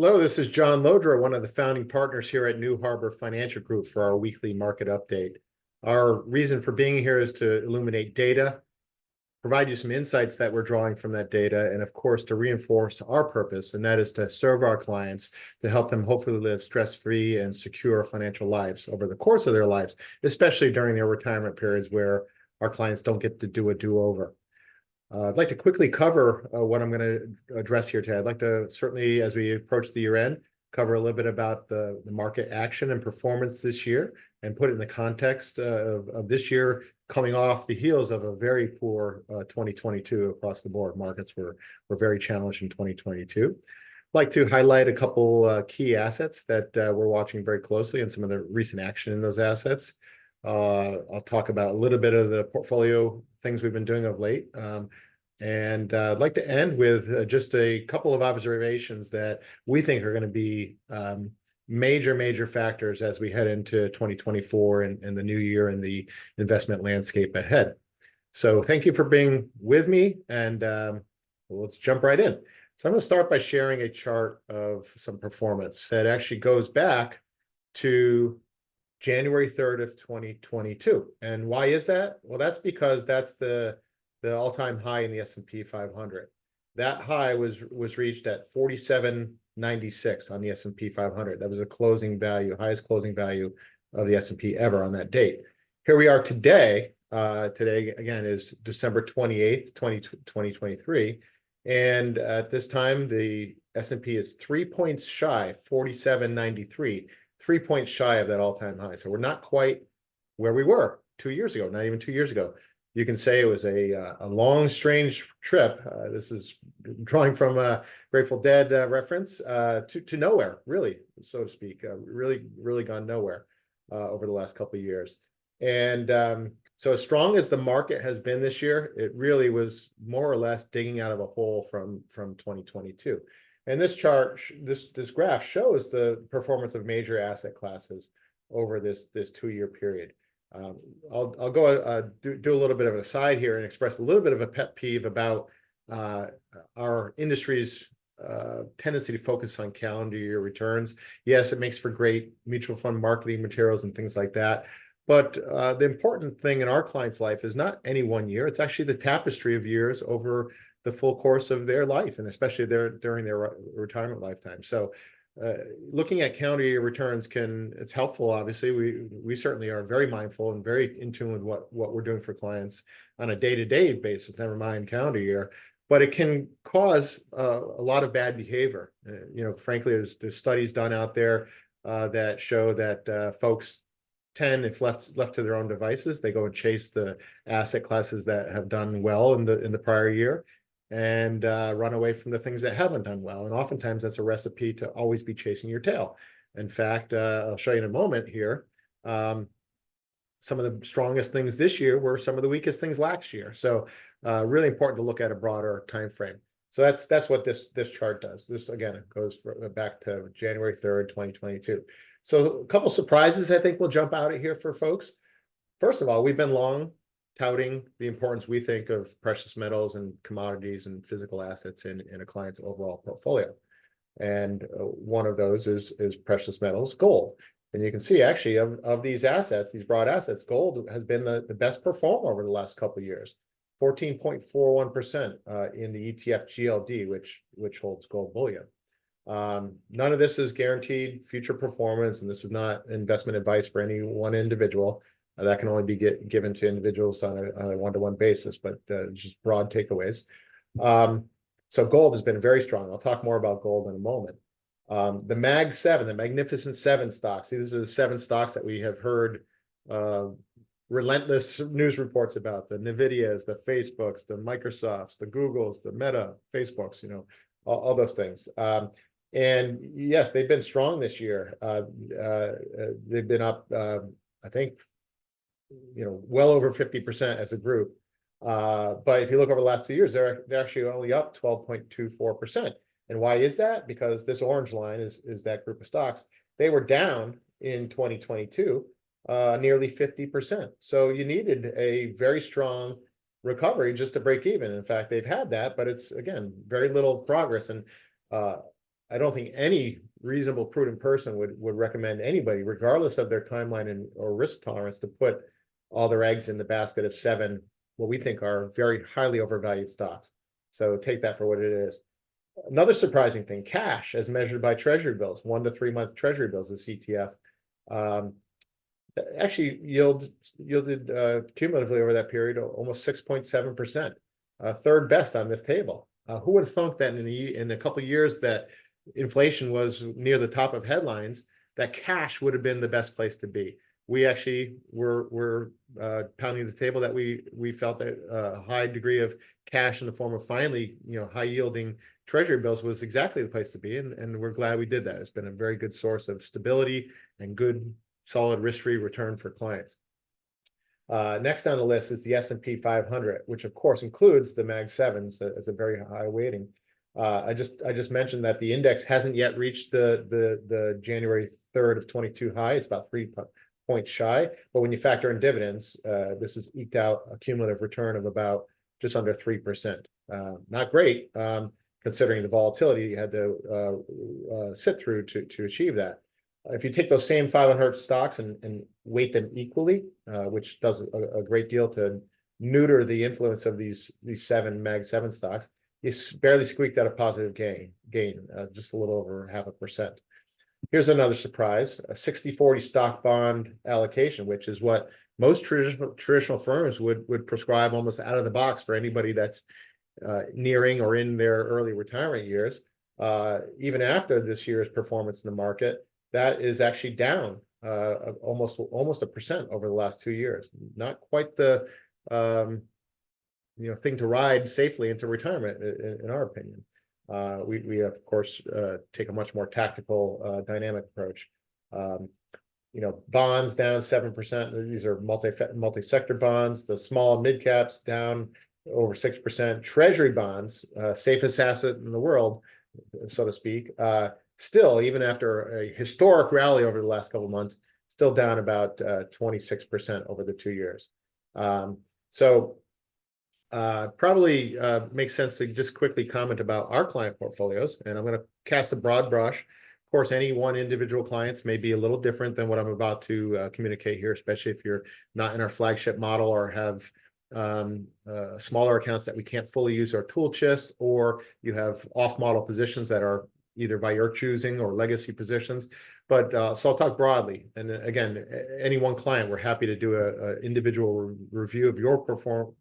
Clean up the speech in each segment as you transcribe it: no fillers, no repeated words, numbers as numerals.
Hello, this is John Llodra, one of the founding partners here at New Harbor Financial Group for our weekly market update. Our reason for being here is to illuminate data, provide you some insights that we're drawing from that data, and of course, to reinforce our purpose, and that is to serve our clients, to help them hopefully live stress-free and secure financial lives over the course of their lives, especially during their retirement periods where our clients don't get to do a do-over. I'd like to quickly cover what I'm going to address here today. I'd like to certainly, as we approach the year end, cover a little bit about the market action and performance this year and put it in the context of this year coming off the heels of a very poor 2022 across the board. Markets were very challenged in 2022. I'd like to highlight a couple key assets that we're watching very closely and some of the recent action in those assets. I'll talk about a little bit of the portfolio things we've been doing of late. And I'd like to end with just a couple of observations that we think are going to be major factors as we head into 2024 and the new year and the investment landscape ahead. So thank you for being with me, and let's jump right in. So I'm going to start by sharing a chart of some performance that actually goes back to January 3rd of 2022. And why is that? Well, that's because that's the all-time high in the S&P 500. That high was reached at 4796 on the S&P 500. That was a closing value, highest closing value of the S&P ever on that date. Here we are today. Today, again, is December 28th, 2023. And at this time, the S&P is 3 points shy, 4793. 3 points shy of that all-time high. So we're not quite where we were 2 years ago, not even 2 years ago. You can say it was a long, strange trip. This is drawing from a Grateful Dead reference to nowhere, really, so to speak. Really gone nowhere over the last couple of years. And so as strong as the market has been this year, it really was more or less digging out of a hole from 2022. And this chart, this graph shows the performance of major asset classes over this 2-year period. I'll go do a little bit of an aside here and express a little bit of a pet peeve about our industry's tendency to focus on calendar year returns. Yes, it makes for great mutual fund marketing materials and things like that. But the important thing in our client's life is not any one year. It's actually the tapestry of years over the full course of their life, and especially during their retirement lifetime. So looking at calendar year returns it's helpful. Obviously, we certainly are very mindful and very in tune with what we're doing for clients on a day-to-day basis, never mind calendar year, but it can cause a lot of bad behavior. Frankly, there's studies done out there that show that folks tend, if left to their own devices, they go and chase the asset classes that have done well in the prior year, and run away from the things that haven't done well. And oftentimes that's a recipe to always be chasing your tail. In fact, I'll show you in a moment here, some of the strongest things this year were some of the weakest things last year. So really important to look at a broader time frame. So that's what this chart does. This, again, it goes back to January 3rd, 2022. So a couple surprises I think will jump out at here for folks. First of all, we've been long touting the importance we think of precious metals and commodities and physical assets in a client's overall portfolio. And one of those is precious metals, gold. And you can see actually of these assets, these broad assets, gold has been the best performer over the last couple of years, 14.41% in the ETF GLD, which holds gold bullion. None of this is guaranteed future performance, and this is not investment advice for any one individual. That can only be given to individuals on a one-to-one basis, but just broad takeaways. So gold has been very strong. I'll talk more about gold in a moment. The Mag 7, the Magnificent 7 stocks. These are the 7 stocks that we have heard relentless news reports about. The NVIDIAs, the Facebooks, the Microsofts, the Googles, the Meta, Facebooks, all those things. And yes, they've been strong this year. They've been up, I think, well over 50% as a group. But if you look over the last 2 years, they're actually only up 12.24%. And why is that? Because this orange line is that group of stocks. They were down in 2022, nearly 50%. So you needed a very strong recovery just to break even. In fact, they've had that, but it's, again, very little progress. And I don't think any reasonable, prudent person would recommend anybody, regardless of their timeline or risk tolerance, to put all their eggs in the basket of 7, what we think are very highly overvalued stocks. So take that for what it is. Another surprising thing, cash as measured by treasury bills, 1 to 3 month treasury bills, this ETF, actually yielded cumulatively over that period almost 6.7%, third best on this table. Who would have thunk that in a couple of years that inflation was near the top of headlines, that cash would have been the best place to be? We actually were pounding the table that we felt that a high degree of cash in the form of finally, high yielding treasury bills was exactly the place to be, and we're glad we did that. It's been a very good source of stability and good, solid risk-free return for clients. Next on the list is the S&P 500, which of course includes the Mag 7s as a very high weighting. I just mentioned that the index hasn't yet reached the January 3rd of 22 high. It's about 3 points shy, but when you factor in dividends, this has eked out a cumulative return of about just under 3%. Not great, considering the volatility you had to sit through to achieve that. If you take those same 500 stocks and weight them equally, which does a great deal to neuter the influence of these 7 Mag 7 stocks, you barely squeaked out a positive gain, just a little over 0.5%. Here's another surprise, a 60-40 stock bond allocation, which is what most traditional firms would prescribe almost out of the box for anybody that's nearing or in their early retirement years. Even after this year's performance in the market, that is actually down almost 1% over the last 2 years. Not quite the thing to ride safely into retirement, in our opinion. We of course take a much more tactical, dynamic approach. Bonds down 7%. These are multi-sector bonds. The small and mid caps down over 6%. Treasury bonds, safest asset in the world, so to speak, still, even after a historic rally over the last couple of months, still down about 26% over the 2 years. Probably makes sense to just quickly comment about our client portfolios, and I'm going to cast a broad brush. Of course, any one individual clients may be a little different than what I'm about to communicate here, especially if you're not in our flagship model or have smaller accounts that we can't fully use our tool chest, or you have off-model positions that are either by your choosing or legacy positions. But so I'll talk broadly. And again, any one client, we're happy to do an individual review of your portfolio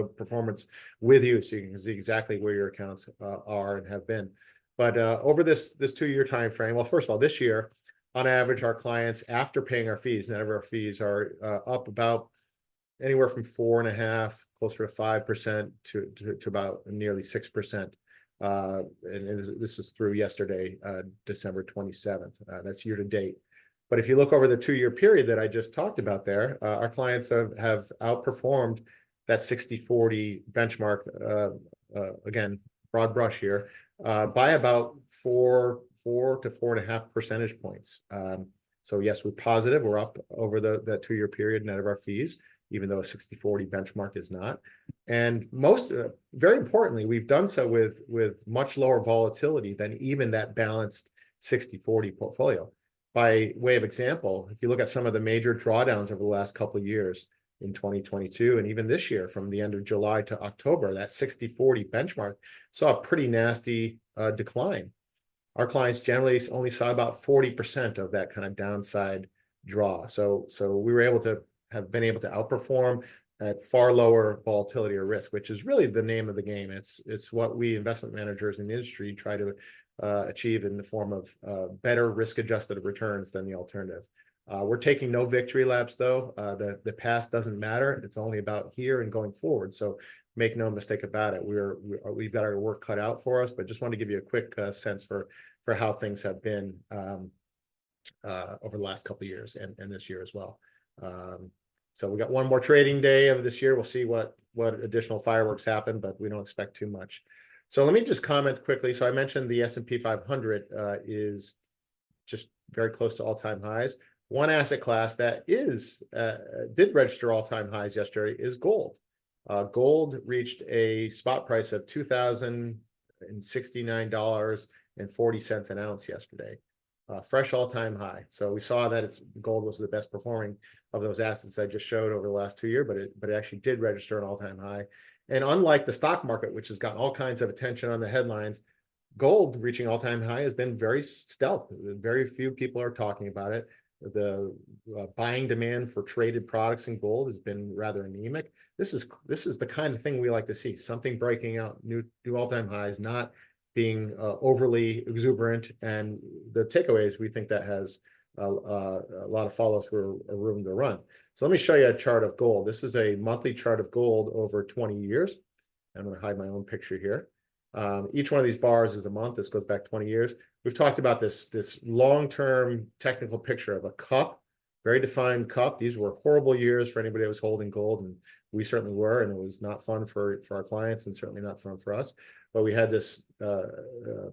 performance with you, so you can see exactly where your accounts are and have been. But over this 2-year time frame, well, first of all, this year, on average, our clients, after paying our fees, net of our fees, are up about anywhere from 4.5%, closer to 5%, to about nearly 6%. And this is through yesterday, December 27th. That's year to date. But if you look over the 2-year period that I just talked about there, our clients have outperformed that 60-40 benchmark, again, broad brush here, by about 4 to 4.5 percentage points. So yes, we're positive. We're up over that 2-year period net of our fees, even though a 60-40 benchmark is not. And very importantly, we've done so with much lower volatility than even that balanced 60-40 portfolio. By way of example, if you look at some of the major drawdowns over the last couple of years in 2022, and even this year from the end of July to October, that 60-40 benchmark saw a pretty nasty decline. Our clients generally only saw about 40% of that kind of downside draw. So we were have been able to outperform at far lower volatility or risk, which is really the name of the game. It's what we investment managers in the industry try to achieve in the form of better risk-adjusted returns than the alternative. We're taking no victory laps, though. The past doesn't matter. It's only about here and going forward. So make no mistake about it. We've got our work cut out for us, but just want to give you a quick sense for how things have been over the last couple of years and this year as well. So we got one more trading day of this year. We'll see what additional fireworks happen, but we don't expect too much. So let me just comment quickly. So I mentioned the S&P 500 is just very close to all-time highs. One asset class that did register all-time highs yesterday is gold. Gold reached a spot price of $2,069 $1.40 an ounce yesterday. Fresh all-time high. So we saw that gold was the best performing of those assets I just showed over the last 2 years, but it actually did register an all-time high. And unlike the stock market, which has gotten all kinds of attention on the headlines, gold reaching all-time high has been very stealth. Very few people are talking about it. The buying demand for traded products in gold has been rather anemic. This is the kind of thing we like to see. Something breaking out new all-time highs, not being overly exuberant. And the takeaway is we think that has a lot of follow-through room to run. So let me show you a chart of gold. This is a monthly chart of gold over 20 years. I'm going to hide my own picture here. Each one of these bars is a month. This goes back 20 years. We've talked about this long-term technical picture of a cup, very defined cup. These were horrible years for anybody that was holding gold, and we certainly were, and it was not fun for our clients and certainly not fun for us. But we had this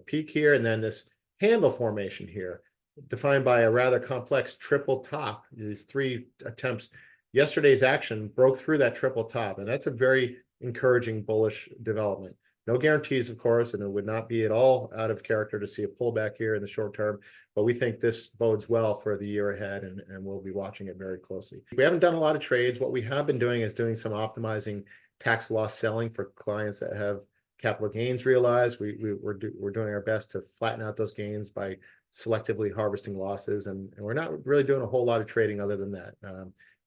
peak here and then this handle formation here, defined by a rather complex triple top. These 3 attempts. Yesterday's action broke through that triple top, and that's a very encouraging bullish development. No guarantees, of course, and it would not be at all out of character to see a pullback here in the short term, but we think this bodes well for the year ahead, and we'll be watching it very closely. We haven't done a lot of trades. What we have been doing is doing some optimizing tax loss selling for clients that have capital gains realized. We're doing our best to flatten out those gains by selectively harvesting losses, and we're not really doing a whole lot of trading other than that.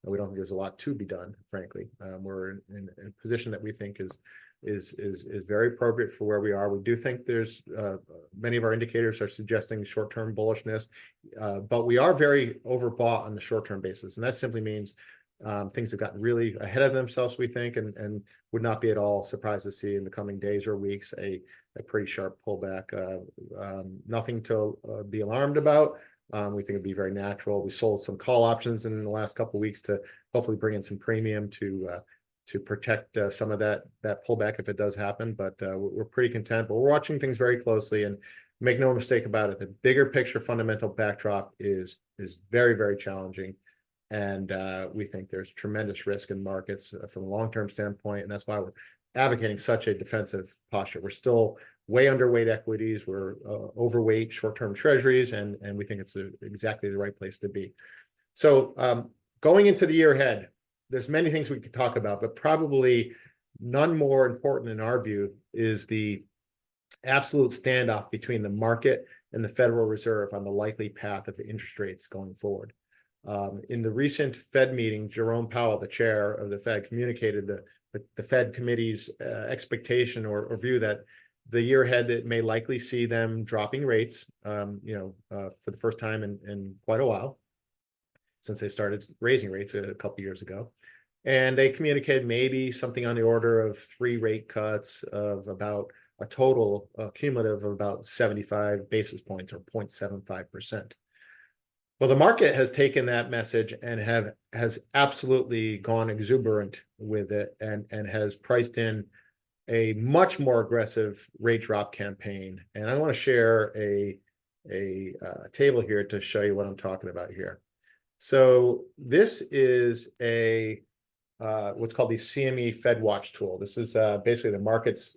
We don't think there's a lot to be done, frankly. We're in a position that we think is very appropriate for where we are. We do think there's many of our indicators are suggesting short-term bullishness, but we are very overbought on the short-term basis, and that simply means things have gotten really ahead of themselves, we think, and would not be at all surprised to see in the coming days or weeks a pretty sharp pullback. Nothing to be alarmed about. We think it'd be very natural. We sold some call options in the last couple of weeks to hopefully bring in some premium to protect some of that pullback if it does happen. But we're pretty content. But we're watching things very closely, and make no mistake about it, the bigger picture fundamental backdrop is very, very challenging. And we think there's tremendous risk in markets from a long-term standpoint, and that's why we're advocating such a defensive posture. We're still way underweight equities. We're overweight short-term treasuries, and we think it's exactly the right place to be. So going into the year ahead, there's many things we could talk about, but probably none more important in our view is the absolute standoff between the market and the Federal Reserve on the likely path of interest rates going forward. In the recent Fed meeting, Jerome Powell, the chair of the Fed, communicated the Fed committee's expectation or view that the year ahead that may likely see them dropping rates, for the first time in quite a while, since they started raising rates a couple years ago. And they communicated maybe something on the order of 3 rate cuts of about a total cumulative of about 75 basis points or 0.75%. Well, the market has taken that message and has absolutely gone exuberant with it and has priced in a much more aggressive rate drop campaign. And I want to share a table here to show you what I'm talking about here. So this is what's called the CME Fed Watch tool. This is basically the market's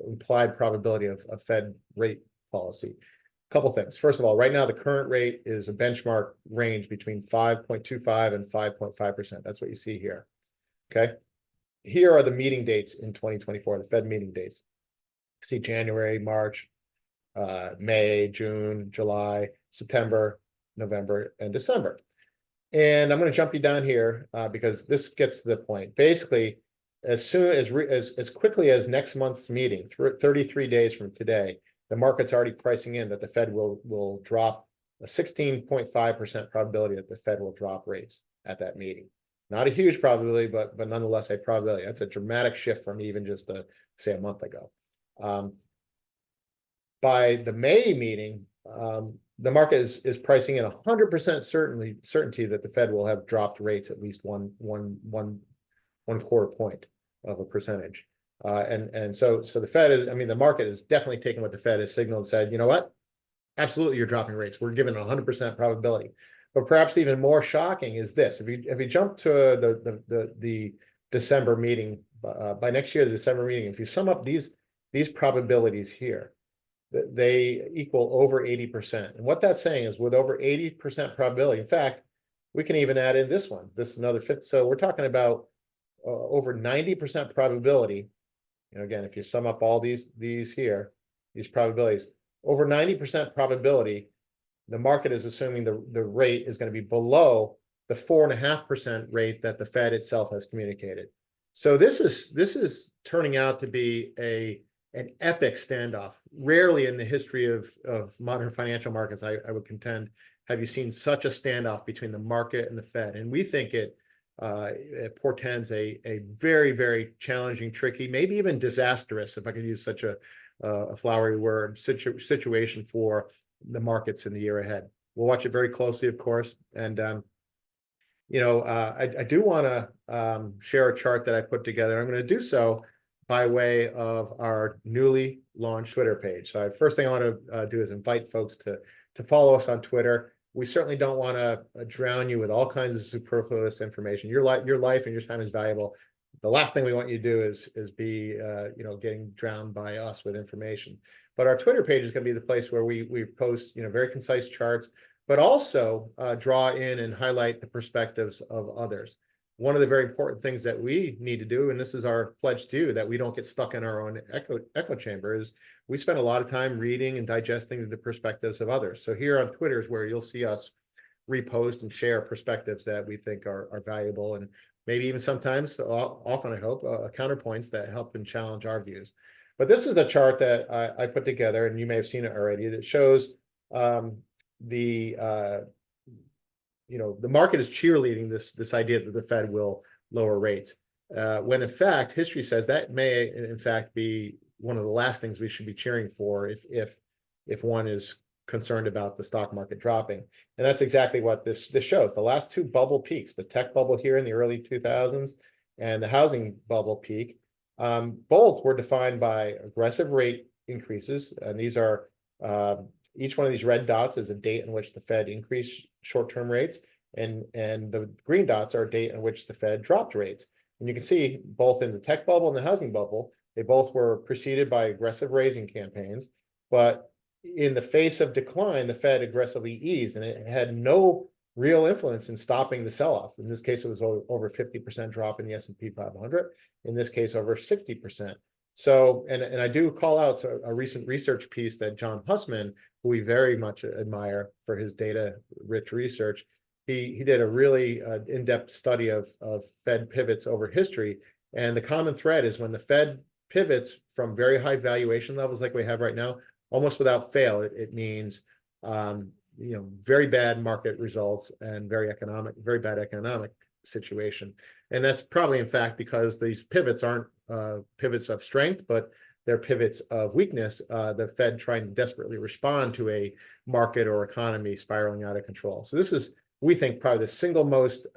implied probability of Fed rate policy. A couple things. First of all, right now the current rate is a benchmark range between 5.25 and 5.5%. That's what you see here. Okay. Here are the meeting dates in 2024, the Fed meeting dates. You see January, March, May, June, July, September, November, and December. And I'm going to jump you down here because this gets to the point. Basically, as quickly as next month's meeting, 33 days from today, the market's already pricing in that the Fed will drop a 16.5% probability that the Fed will drop rates at that meeting. Not a huge probability, but nonetheless a probability. That's a dramatic shift from even just say a month ago. By the May meeting, the market is pricing in 100% certainty that the Fed will have dropped rates at least one quarter point of a percentage. And so the Fed is, the market is definitely taking what the Fed has signaled and said, you know what? Absolutely, you're dropping rates. We're given 100% probability. But perhaps even more shocking is this: if you jump to the December meeting, by next year, the December meeting, if you sum up these probabilities here, they equal over 80%. And what that's saying is with over 80% probability, in fact, we can even add in this one. This is another 50. So we're talking about over 90% probability. And again, if you sum up all these here, these probabilities, over 90% probability, the market is assuming the rate is going to be below the 4.5% rate that the Fed itself has communicated. So this is turning out to be an epic standoff. Rarely in the history of modern financial markets, I would contend, have you seen such a standoff between the market and the Fed. And we think it portends a very, very challenging, tricky, maybe even disastrous, if I could use such a flowery word, situation for the markets in the year ahead. We'll watch it very closely, of course. And I do want to share a chart that I put together. I'm going to do so by way of our newly launched Twitter page. So first thing I want to do is invite folks to follow us on Twitter. We certainly don't want to drown you with all kinds of superfluous information. Your life and your time is valuable. The last thing we want you to do is be getting drowned by us with information. But our Twitter page is going to be the place where we post very concise charts, but also draw in and highlight the perspectives of others. One of the very important things that we need to do, and this is our pledge to you, that we don't get stuck in our own echo chamber, is we spend a lot of time reading and digesting the perspectives of others. So here on Twitter is where you'll see us repost and share perspectives that we think are valuable, and maybe even sometimes, often I hope, counterpoints that help and challenge our views. But this is the chart that I put together, and you may have seen it already, that shows the market is cheerleading this idea that the Fed will lower rates, when in fact history says that may in fact be one of the last things we should be cheering for if one is concerned about the stock market dropping. And that's exactly what this shows. The last two bubble peaks, the tech bubble here in the early 2000s and the housing bubble peak, both were defined by aggressive rate increases. And these are each one of these red dots is a date in which the Fed increased short-term rates, and the green dots are a date in which the Fed dropped rates. And you can see both in the tech bubble and the housing bubble, they both were preceded by aggressive raising campaigns. But in the face of decline, the Fed aggressively eased, and it had no real influence in stopping the sell-off. In this case, it was over 50% drop in the S&P 500. In this case, over 60%. So, and I do call out a recent research piece that John Hussman, who we very much admire for his data-rich research, he did a really in-depth study of Fed pivots over history. And the common thread is when the Fed pivots from very high valuation levels like we have right now, almost without fail, it means very bad market results and very bad economic situation. And that's probably in fact because these pivots aren't pivots of strength, but they're pivots of weakness, the Fed trying to desperately respond to a market or economy spiraling out of control. So this is, we think, probably the single most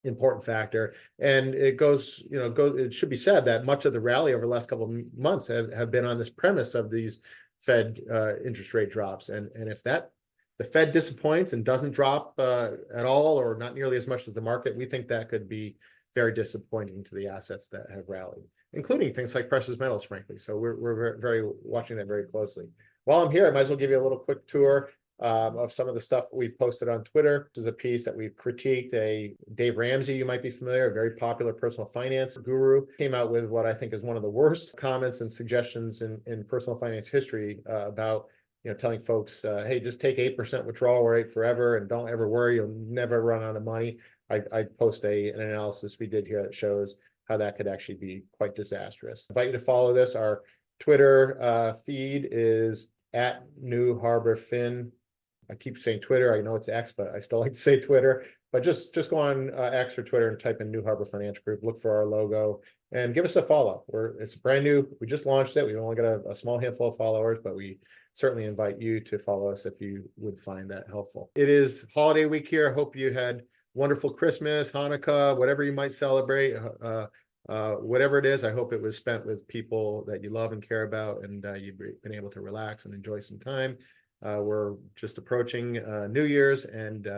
important factor. And it goes, it should be said that much of the rally over the last couple of months have been on this premise of these Fed interest rate drops. And if the Fed disappoints and doesn't drop at all, or not nearly as much as the market, we think that could be very disappointing to the assets that have rallied, including things like precious metals, frankly. So we're very watching that very closely. While I'm here, I might as well give you a little quick tour of some of the stuff we've posted on Twitter. This is a piece that we've critiqued. Dave Ramsey, you might be familiar, a very popular personal finance guru, came out with what I think is one of the worst comments and suggestions in personal finance history about telling folks, hey, just take 8% withdrawal rate forever and don't ever worry, you'll never run out of money. I post an analysis we did here that shows how that could actually be quite disastrous. I invite you to follow this. Our Twitter feed is @NewHarborFin. I keep saying Twitter. I know it's X, but I still like to say Twitter. But just go on X or Twitter and type in New Harbor Financial Group. Look for our logo and give us a follow. It's brand new. We just launched it. We've only got a small handful of followers, but we certainly invite you to follow us if you would find that helpful. It is holiday week here. I hope you had wonderful Christmas, Hanukkah, whatever you might celebrate. Whatever it is, I hope it was spent with people that you love and care about, and you've been able to relax and enjoy some time. We're just approaching New Year's, and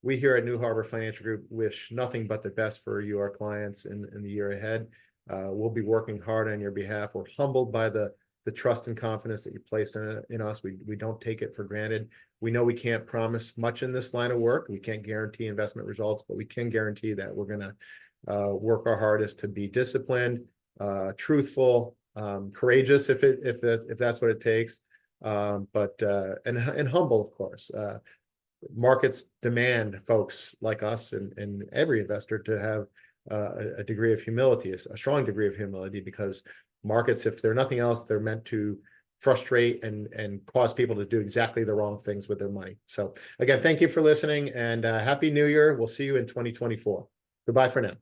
we here at New Harbor Financial Group wish nothing but the best for you, our clients, in the year ahead. We'll be working hard on your behalf. We're humbled by the the trust and confidence that you place in us. We don't take it for granted. We know we can't promise much in this line of work. We can't guarantee investment results, but we can guarantee that we're going to work our hardest to be disciplined, truthful, courageous if that's what it takes, and humble, of course. Markets demand folks like us and every investor to have a degree of humility, a strong degree of humility, because markets, if they're nothing else, they're meant to frustrate and cause people to do exactly the wrong things with their money. So again, thank you for listening, and Happy New Year. We'll see you in 2024. Goodbye for now.